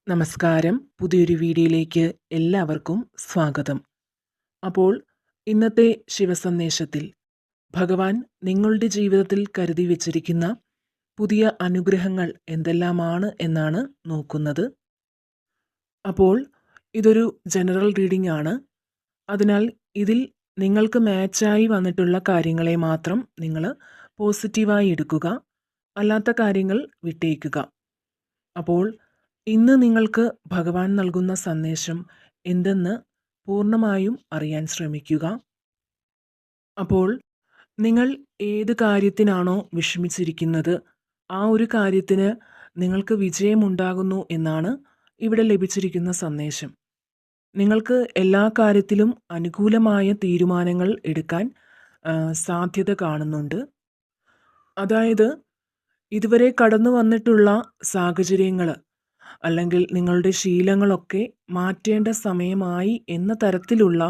നമസ്കാരം. പുതിയൊരു വീഡിയോയിലേക്ക് എല്ലാവർക്കും സ്വാഗതം. അപ്പോൾ ഇന്നത്തെ ശിവസന്ദേശത്തിൽ ഭഗവാൻ നിങ്ങളുടെ ജീവിതത്തിൽ കരുതി വച്ചിരിക്കുന്ന പുതിയ അനുഗ്രഹങ്ങൾ എന്തെല്ലാമാണ് എന്നാണ് നോക്കുന്നത്. അപ്പോൾ ഇതൊരു ജനറൽ റീഡിംഗ് ആണ്. അതിനാൽ ഇതിൽ നിങ്ങൾക്ക് മാച്ചായി വന്നിട്ടുള്ള കാര്യങ്ങളെ മാത്രം നിങ്ങൾ പോസിറ്റീവായി എടുക്കുക. അല്ലാത്ത കാര്യങ്ങൾ വിട്ടേക്കുക. അപ്പോൾ ഇന്ന് നിങ്ങൾക്ക് ഭഗവാൻ നൽകുന്ന സന്ദേശം എന്തെന്ന് പൂർണ്ണമായും അറിയാൻ ശ്രമിക്കുക. അപ്പോൾ നിങ്ങൾ ഏത് കാര്യത്തിനാണോ വിഷമിച്ചിരിക്കുന്നത്, ആ ഒരു കാര്യത്തിന് നിങ്ങൾക്ക് വിജയമുണ്ടാകുന്നു എന്നാണ് ഇവിടെ ലഭിച്ചിരിക്കുന്ന സന്ദേശം. നിങ്ങൾക്ക് എല്ലാ കാര്യത്തിലും അനുകൂലമായ തീരുമാനങ്ങൾ എടുക്കാൻ സാധ്യത കാണുന്നുണ്ട്. അതായത് ഇതുവരെ കടന്നു വന്നിട്ടുള്ള സാഹചര്യങ്ങൾ അല്ലെങ്കിൽ നിങ്ങളുടെ ശീലങ്ങളൊക്കെ മാറ്റേണ്ട സമയമായി എന്ന തരത്തിലുള്ള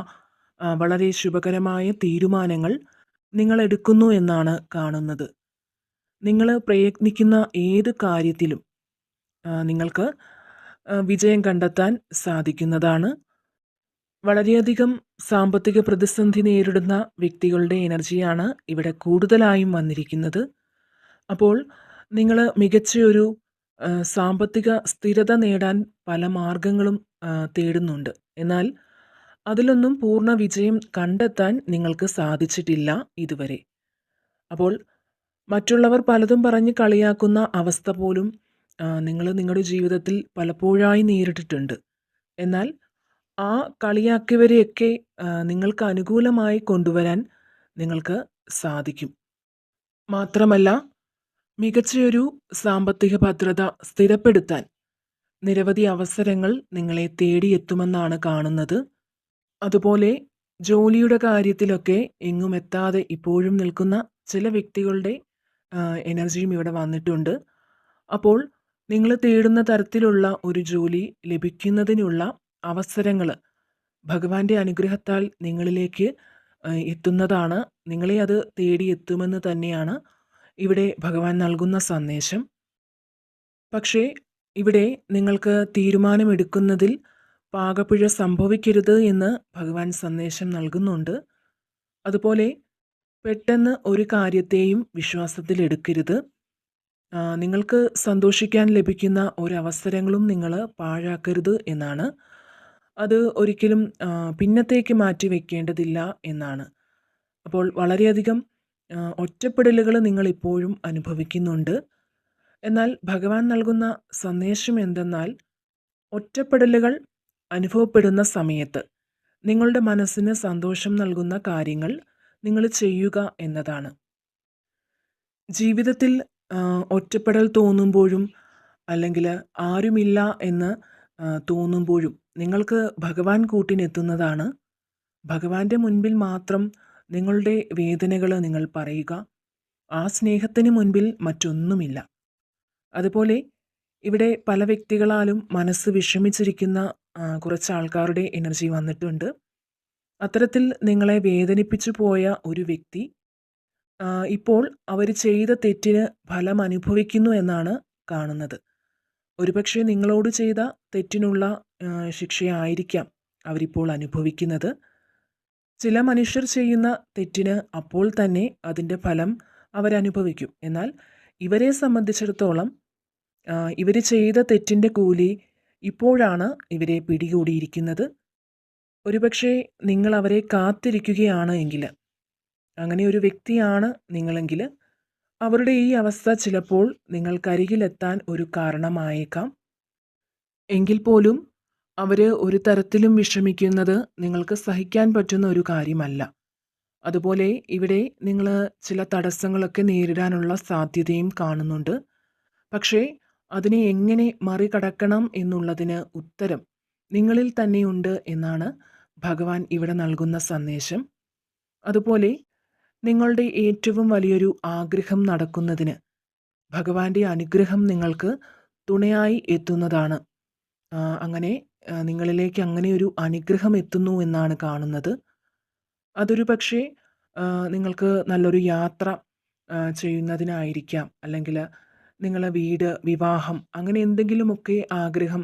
വളരെ ശുഭകരമായ തീരുമാനങ്ങൾ നിങ്ങൾ എടുക്കുന്നു എന്നാണ് കാണുന്നത്. നിങ്ങൾ പ്രയത്നിക്കുന്ന ഏത് കാര്യത്തിലും നിങ്ങൾക്ക് വിജയം കണ്ടെത്താൻ സാധിക്കുന്നതാണ്. വളരെയധികം സാമ്പത്തിക പ്രതിസന്ധി നേരിടുന്ന വ്യക്തികളുടെ എനർജിയാണ് ഇവിടെ കൂടുതലായും വന്നിരിക്കുന്നത്. അപ്പോൾ നിങ്ങൾ മികച്ചൊരു സാമ്പത്തിക സ്ഥിരത നേടാൻ പല മാർഗങ്ങളും തേടുന്നുണ്ട്. എന്നാൽ അതിലൊന്നും പൂർണ്ണ വിജയം കണ്ടെത്താൻ നിങ്ങൾക്ക് സാധിച്ചിട്ടില്ല ഇതുവരെ. അപ്പോൾ മറ്റുള്ളവർ പലതും പറഞ്ഞ് കളിയാക്കുന്ന അവസ്ഥ പോലും നിങ്ങൾ നിങ്ങളുടെ ജീവിതത്തിൽ പലപ്പോഴായി നേരിട്ടിട്ടുണ്ട്. എന്നാൽ ആ കളിയാക്കിയവരെയൊക്കെ നിങ്ങൾക്ക് അനുകൂലമായി കൊണ്ടുവരാൻ നിങ്ങൾക്ക് സാധിക്കും. മാത്രമല്ല മികച്ചൊരു സാമ്പത്തിക ഭദ്രത സ്ഥിരപ്പെടുത്താൻ നിരവധി അവസരങ്ങൾ നിങ്ങളെ തേടിയെത്തുമെന്നാണ് കാണുന്നത്. അതുപോലെ ജോലിയുടെ കാര്യത്തിലൊക്കെ എങ്ങും എത്താതെ ഇപ്പോഴും നിൽക്കുന്ന ചില വ്യക്തികളുടെ എനർജിയും ഇവിടെ വന്നിട്ടുണ്ട്. അപ്പോൾ നിങ്ങൾ തേടുന്ന തരത്തിലുള്ള ഒരു ജോലി ലഭിക്കുന്നതിനുള്ള അവസരങ്ങൾ ഭഗവാന്റെ അനുഗ്രഹത്താൽ നിങ്ങളിലേക്ക് എത്തുന്നതാണ്. നിങ്ങളെ അത് തേടിയെത്തുമെന്ന് തന്നെയാണ് ഇവിടെ ഭഗവാൻ നൽകുന്ന സന്ദേശം. പക്ഷേ ഇവിടെ നിങ്ങൾക്ക് തീരുമാനമെടുക്കുന്നതിൽ പാകപ്പിഴ സംഭവിക്കരുത് എന്ന് ഭഗവാൻ സന്ദേശം നൽകുന്നുണ്ട്. അതുപോലെ പെട്ടെന്ന് ഒരു കാര്യത്തെയും വിശ്വാസത്തിലെടുക്കരുത്. നിങ്ങൾക്ക് സന്തോഷിക്കാൻ ലഭിക്കുന്ന ഒരവസരങ്ങളും നിങ്ങൾ പാഴാക്കരുത് എന്നാണ്. അത് ഒരിക്കലും പിന്നത്തേക്ക് മാറ്റി വയ്ക്കേണ്ടതില്ല എന്നാണ്. അപ്പോൾ വളരെയധികം ഒറ്റപ്പെടലുകൾ നിങ്ങളിപ്പോഴും അനുഭവിക്കുന്നുണ്ട്. എന്നാൽ ഭഗവാൻ നൽകുന്ന സന്ദേശം എന്തെന്നാൽ ഒറ്റപ്പെടലുകൾ അനുഭവപ്പെടുന്ന സമയത്ത് നിങ്ങളുടെ മനസ്സിന് സന്തോഷം നൽകുന്ന കാര്യങ്ങൾ നിങ്ങൾ ചെയ്യുക എന്നതാണ്. ജീവിതത്തിൽ ഒറ്റപ്പെടൽ തോന്നുമ്പോഴും അല്ലെങ്കിൽ ആരുമില്ല എന്ന് തോന്നുമ്പോഴും നിങ്ങൾക്ക് ഭഗവാൻ കൂട്ടിനെത്തുന്നതാണ്. ഭഗവാന്റെ മുൻപിൽ മാത്രം നിങ്ങളുടെ വേദനകൾ നിങ്ങൾ പറയുക. ആ സ്നേഹത്തിന് മുൻപിൽ മറ്റൊന്നുമില്ല. അതുപോലെ ഇവിടെ പല വ്യക്തികളാലും മനസ്സ് വിഷമിച്ചിരിക്കുന്ന കുറച്ച് ആൾക്കാരുടെ എനർജി വന്നിട്ടുണ്ട്. അത്തരത്തിൽ നിങ്ങളെ വേദനിപ്പിച്ചു പോയ ഒരു വ്യക്തി ഇപ്പോൾ അവർ ചെയ്ത തെറ്റിന് ഫലം അനുഭവിക്കുന്നു എന്നാണ് കാണുന്നത്. ഒരുപക്ഷെ നിങ്ങളോട് ചെയ്ത തെറ്റിനുള്ള ശിക്ഷയായിരിക്കാം അവരിപ്പോൾ അനുഭവിക്കുന്നത്. ചില മനുഷ്യർ ചെയ്യുന്ന തെറ്റിന് അപ്പോൾ തന്നെ അതിൻ്റെ ഫലം അവരനുഭവിക്കും. എന്നാൽ ഇവരെ സംബന്ധിച്ചിടത്തോളം ഇവർ ചെയ്ത തെറ്റിൻ്റെ കൂലി ഇപ്പോഴാണ് ഇവരെ പിടികൂടിയിരിക്കുന്നത്. ഒരുപക്ഷെ നിങ്ങൾ അവരെ കാത്തിരിക്കുകയാണ് എങ്കിൽ, അങ്ങനെ ഒരു വ്യക്തിയാണ് നിങ്ങളെങ്കിൽ, അവരുടെ ഈ അവസ്ഥ ചിലപ്പോൾ നിങ്ങൾക്കരികിലെത്താൻ ഒരു കാരണമായേക്കാം. എങ്കിൽ പോലും അവർ ഒരു തരത്തിലും വിഷമിക്കുന്നത് നിങ്ങൾക്ക് സഹിക്കാൻ പറ്റുന്ന ഒരു കാര്യമല്ല. അതുപോലെ ഇവിടെ നിങ്ങൾ ചില തടസ്സങ്ങളൊക്കെ നേരിടാനുള്ള സാധ്യതയും കാണുന്നുണ്ട്. പക്ഷേ അതിനെ എങ്ങനെ മറികടക്കണം എന്നുള്ളതിന് ഉത്തരം നിങ്ങളിൽ തന്നെയുണ്ട് എന്നാണ് ഭഗവാൻ ഇവിടെ നൽകുന്ന സന്ദേശം. അതുപോലെ നിങ്ങളുടെ ഏറ്റവും വലിയൊരു ആഗ്രഹം നടക്കുന്നതിന് ഭഗവാന്റെ അനുഗ്രഹം നിങ്ങൾക്ക് തുണയായി എത്തുന്നതാണ്. അങ്ങനെ നിങ്ങളിലേക്ക് അങ്ങനെ ഒരു അനുഗ്രഹം എത്തുന്നു എന്നാണ് കാണുന്നത്. അതൊരു പക്ഷേ നിങ്ങൾക്ക് നല്ലൊരു യാത്ര ചെയ്യുന്നതിനായിരിക്കാം, അല്ലെങ്കിൽ നിങ്ങളെ വീട്, വിവാഹം അങ്ങനെ എന്തെങ്കിലുമൊക്കെ ആഗ്രഹം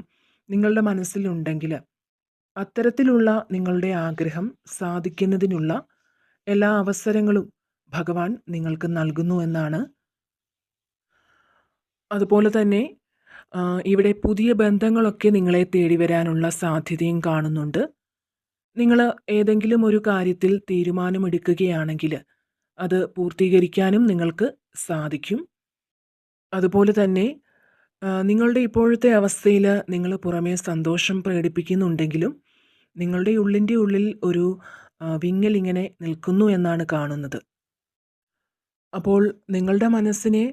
നിങ്ങളുടെ മനസ്സിലുണ്ടെങ്കിൽ അത്തരത്തിലുള്ള നിങ്ങളുടെ ആഗ്രഹം സാധിക്കുന്നതിനുള്ള എല്ലാ അവസരങ്ങളും ഭഗവാൻ നിങ്ങൾക്ക് നൽകുന്നു എന്നാണ്. അതുപോലെ തന്നെ ഇവിടെ പുതിയ ബന്ധങ്ങളൊക്കെ നിങ്ങളെ തേടി വരാനുള്ള സാധ്യതയും കാണുന്നുണ്ട്. നിങ്ങൾ ഏതെങ്കിലും ഒരു കാര്യത്തിൽ തീരുമാനമെടുക്കുകയാണെങ്കിൽ അത് പൂർത്തീകരിക്കാനും നിങ്ങൾക്ക് സാധിക്കും. അതുപോലെ തന്നെ നിങ്ങളുടെ ഇപ്പോഴത്തെ അവസ്ഥയിൽ നിങ്ങൾ പുറമേ സന്തോഷം പ്രകടിപ്പിക്കുന്നുണ്ടെങ്കിലും നിങ്ങളുടെ ഉള്ളിൻ്റെ ഉള്ളിൽ ഒരു വിങ്ങൽ ഇങ്ങനെ നിൽക്കുന്നു എന്നാണ് കാണുന്നത്. അപ്പോൾ നിങ്ങളുടെ മനസ്സിനെ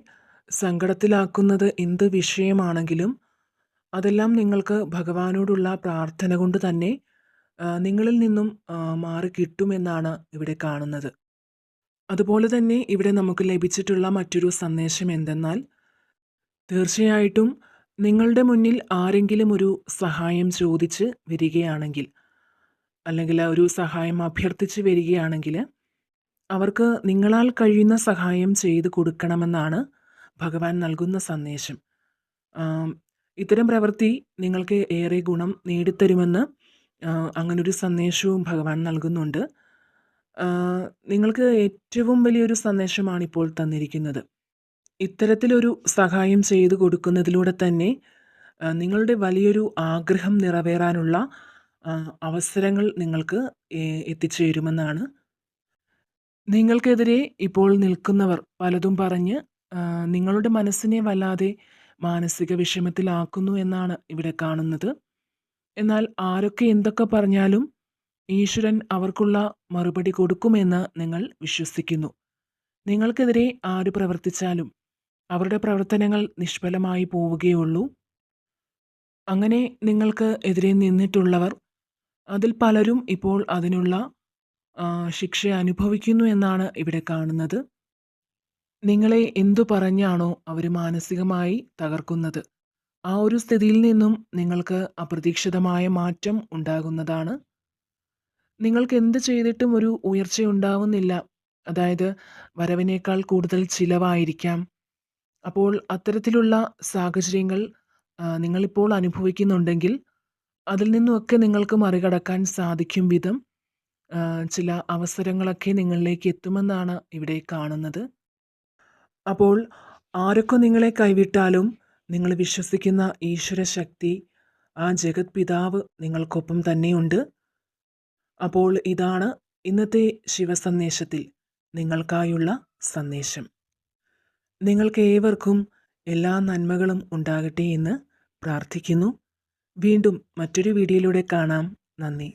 സങ്കടത്തിലാക്കുന്നത് എന്ത് വിഷയമാണെങ്കിലും അതെല്ലാം നിങ്ങൾക്ക് ഭഗവാനോടുള്ള പ്രാർത്ഥന കൊണ്ട് തന്നെ നിങ്ങളിൽ നിന്നും മാറി കിട്ടുമെന്നാണ് ഇവിടെ കാണുന്നത്. അതുപോലെ തന്നെ ഇവിടെ നമുക്ക് ലഭിച്ചിട്ടുള്ള മറ്റൊരു സന്ദേശം എന്തെന്നാൽ, തീർച്ചയായിട്ടും നിങ്ങളുടെ മുന്നിൽ ആരെങ്കിലും ഒരു സഹായം ചോദിച്ച് വരികയാണെങ്കിൽ, അല്ലെങ്കിൽ ഒരു സഹായം അഭ്യർത്ഥിച്ച് വരികയാണെങ്കിൽ അവർക്ക് നിങ്ങളാൽ കഴിയുന്ന സഹായം ചെയ്തു കൊടുക്കണമെന്നാണ് ഭഗവാൻ നൽകുന്ന സന്ദേശം. ഇത്തരം പ്രവൃത്തി നിങ്ങൾക്ക് ഏറെ ഗുണം നേടിത്തരുമെന്ന് അങ്ങനൊരു സന്ദേശവും ഭഗവാൻ നൽകുന്നുണ്ട്. നിങ്ങൾക്ക് ഏറ്റവും വലിയൊരു സന്ദേശമാണ് ഇപ്പോൾ തന്നിരിക്കുന്നത്. ഇത്തരത്തിലൊരു സഹായം ചെയ്തു കൊടുക്കുന്നതിലൂടെ തന്നെ നിങ്ങളുടെ വലിയൊരു ആഗ്രഹം നിറവേറാനുള്ള അവസരങ്ങൾ നിങ്ങൾക്ക് എത്തിച്ചേരുമെന്നാണ്. നിങ്ങൾക്കെതിരെ ഇപ്പോൾ നിൽക്കുന്നവർ പലതും പറഞ്ഞ് നിങ്ങളുടെ മനസ്സിനെ വല്ലാതെ മാനസിക വിഷമത്തിലാക്കുന്നു എന്നാണ് ഇവിടെ കാണുന്നത്. എന്നാൽ ആരൊക്കെ എന്തൊക്കെ പറഞ്ഞാലും ഈശ്വരൻ അവർക്കുള്ള മറുപടി കൊടുക്കുമെന്ന് നിങ്ങൾ വിശ്വസിക്കുന്നു. നിങ്ങൾക്കെതിരെ ആര് പ്രവർത്തിച്ചാലും അവരുടെ പ്രവർത്തനങ്ങൾ നിഷ്ഫലമായി പോവുകയുള്ളൂ. അങ്ങനെ നിങ്ങൾക്ക് എതിരെ നിന്നിട്ടുള്ളവർ അതിൽ പലരും ഇപ്പോൾ അതിനുള്ള ശിക്ഷ അനുഭവിക്കുന്നു എന്നാണ് ഇവിടെ കാണുന്നത്. നിങ്ങളെ എന്തു പറഞ്ഞാണോ അവർ മാനസികമായി തകർക്കുന്നത്, ആ ഒരു സ്ഥിതിയിൽ നിന്നും നിങ്ങൾക്ക് അപ്രതീക്ഷിതമായ മാറ്റം ഉണ്ടാകുന്നതാണ്. നിങ്ങൾക്ക് എന്ത് ചെയ്തിട്ടും ഒരു ഉയർച്ചയുണ്ടാവുന്നില്ല. അതായത് വരവിനേക്കാൾ കൂടുതൽ ചിലവായിരിക്കാം. അപ്പോൾ അത്തരത്തിലുള്ള സാഹചര്യങ്ങൾ നിങ്ങളിപ്പോൾ അനുഭവിക്കുന്നുണ്ടെങ്കിൽ അതിൽ നിന്നുമൊക്കെ നിങ്ങൾക്ക് മറികടക്കാൻ സാധിക്കും വിധം ചില അവസരങ്ങളൊക്കെ നിങ്ങളിലേക്ക് എത്തുമെന്നാണ് ഇവിടെ കാണുന്നത്. അപ്പോൾ ആരൊക്കെ നിങ്ങളെ കൈവിട്ടാലും നിങ്ങൾ വിശ്വസിക്കുന്ന ഈശ്വരശക്തി, ആ ജഗത് പിതാവ് നിങ്ങൾക്കൊപ്പം തന്നെയുണ്ട്. അപ്പോൾ ഇതാണ് ഇന്നത്തെ ശിവസന്ദേശത്തിൽ നിങ്ങൾക്കായുള്ള സന്ദേശം. നിങ്ങൾക്ക് ഏവർക്കും എല്ലാ നന്മകളും ഉണ്ടാകട്ടെ എന്ന് പ്രാർത്ഥിക്കുന്നു. വീണ്ടും മറ്റൊരു വീഡിയോയിലൂടെ കാണാം. നന്ദി.